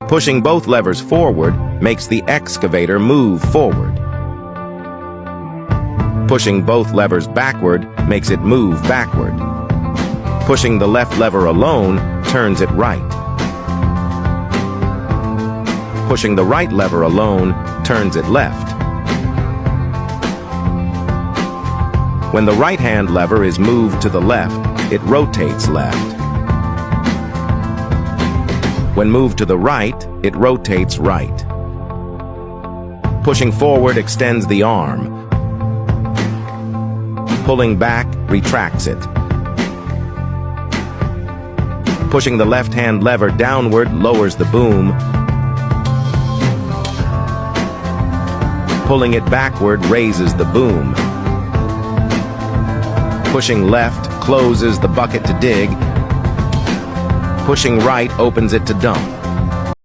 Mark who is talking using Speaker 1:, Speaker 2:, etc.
Speaker 1: Pushing both levers forward makes the excavator move forward. Pushing both levers backward makes it move backward. Pushing the left lever alone turns it right. Pushing the right lever alone turns it left. When the right-hand lever is moved to the left, it rotates left. When moved to the right, it rotates right. Pushing forward extends the arm. Pulling back retracts it. Pushing the left-hand lever downward lowers the boom. Pulling it backward raises the boom. Pushing left closes the bucket to dig. Pushing right opens it to dump.